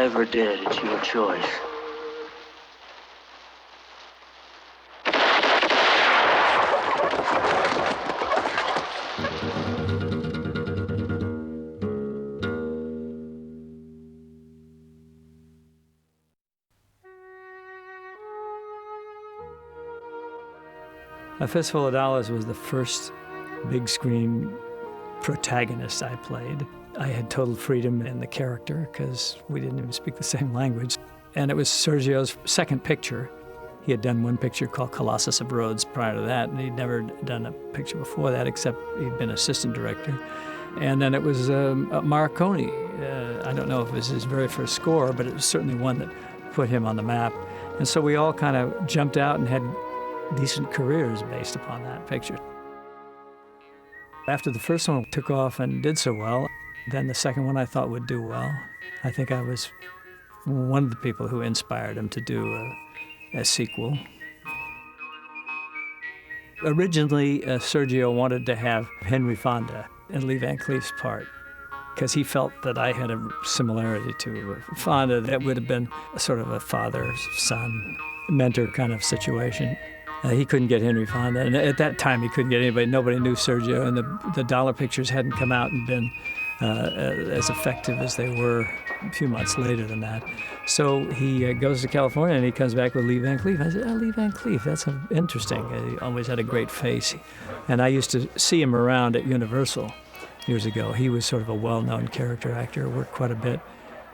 ever did, it's your choice. A Fistful of Dollars was the first big screen protagonist I played. I had total freedom in the character because we didn't even speak the same language. And it was Sergio's second picture. He had done one picture called Colossus of Rhodes prior to that, and he'd never done a picture before that except he'd been assistant director. And then it was Marconi. I don't know if it was his very first score, but it was certainly one that put him on the map. And so we all kind of jumped out and had decent careers based upon that picture. After the first one took off and did so well, then the second one I thought would do well. I think I was one of the people who inspired him to do a sequel. Originally, Sergio wanted to have Henry Fonda in Lee Van Cleef's part because he felt that I had a similarity to Fonda that would have been sort of a father-son, mentor kind of situation. He couldn't get Henry Fonda, and at that time he couldn't get anybody. Nobody knew Sergio, and the dollar pictures hadn't come out and been as effective as they were a few months later than that. So he goes to California, and he comes back with Lee Van Cleef. I said, Lee Van Cleef, that's interesting. He always had a great face. And I used to see him around at Universal years ago. He was sort of a well-known character actor, worked quite a bit.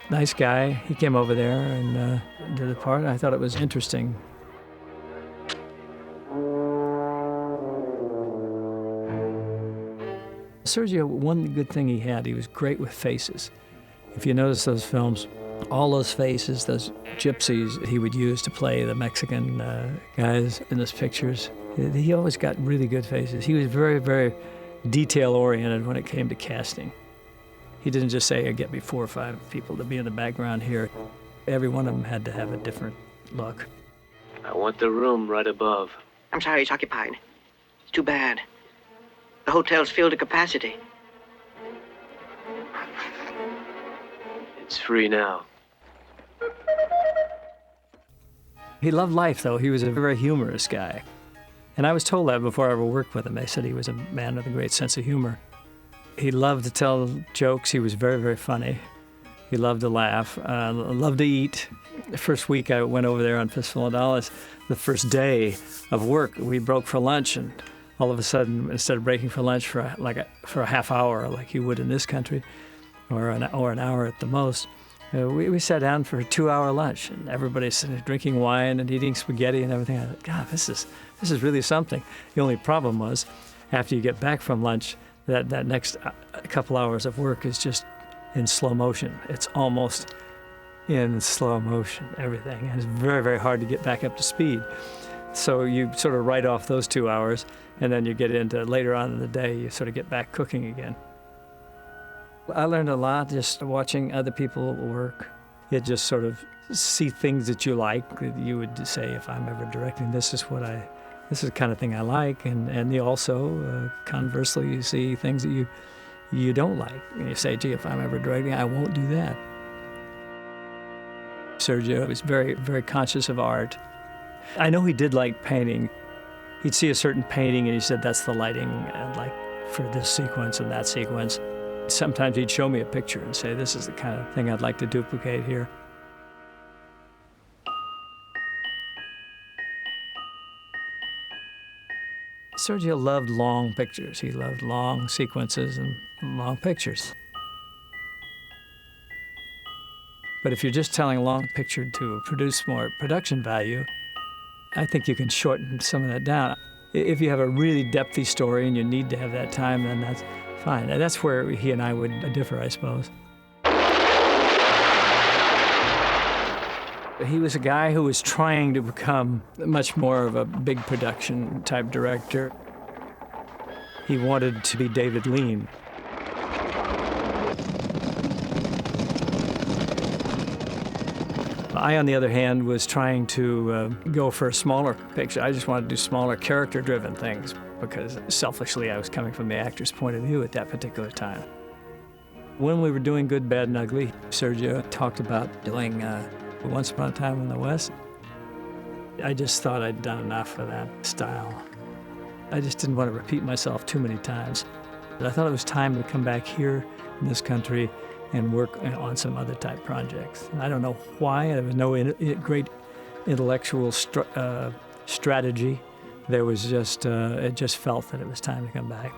Nice guy. He came over there and did the part, and I thought it was interesting. Sergio, one good thing he was great with faces. If you notice those films, all those faces, those gypsies he would use to play the Mexican guys in those pictures, he always got really good faces. He was very, very detail-oriented when it came to casting. He didn't just say, get me 4 or 5 people to be in the background here. Every one of them had to have a different look. I want the room right above. I'm sorry, it's occupied. It's too bad. The hotel's filled to capacity. It's free now. He loved life, though. He was a very humorous guy. And I was told that before I ever worked with him. They said he was a man with a great sense of humor. He loved to tell jokes. He was very, very funny. He loved to laugh, loved to eat. The first week I went over there on Fistful of Dollars, the first day of work, we broke for lunch, and all of a sudden, instead of breaking for lunch for a half hour, like you would in this country, or an hour at the most, we sat down for a 2-hour lunch, and everybody's drinking wine and eating spaghetti and everything. I thought, God, this is really something. The only problem was, after you get back from lunch, that next couple hours of work is just in slow motion. It's almost in slow motion, everything. And it's very, very hard to get back up to speed. So you sort of write off those 2 hours, and then you get into later on in the day, you sort of get back cooking again. I learned a lot just watching other people work. You just sort of see things that you like. That you would say, if I'm ever directing, this is the kind of thing I like. And you also, conversely, you see things that you don't like. And you say, gee, if I'm ever directing, I won't do that. Sergio was very, very conscious of art. I know he did like painting. He'd see a certain painting and he said, that's the lighting, and like for this sequence and that sequence. Sometimes he'd show me a picture and say, this is the kind of thing I'd like to duplicate here. Sergio loved long pictures. He loved long sequences and long pictures. But if you're just telling a long picture to produce more production value, I think you can shorten some of that down. If you have a really depthy story and you need to have that time, then that's fine. And that's where he and I would differ, I suppose. He was a guy who was trying to become much more of a big production type director. He wanted to be David Lean. I, on the other hand, was trying to go for a smaller picture. I just wanted to do smaller character-driven things because selfishly I was coming from the actor's point of view at that particular time. When we were doing Good, Bad, and Ugly, Sergio talked about doing Once Upon a Time in the West. I just thought I'd done enough of that style. I just didn't want to repeat myself too many times. But I thought it was time to come back here in this country and work on some other type projects. And I don't know why. There was no great intellectual strategy. There was just, it just felt that it was time to come back.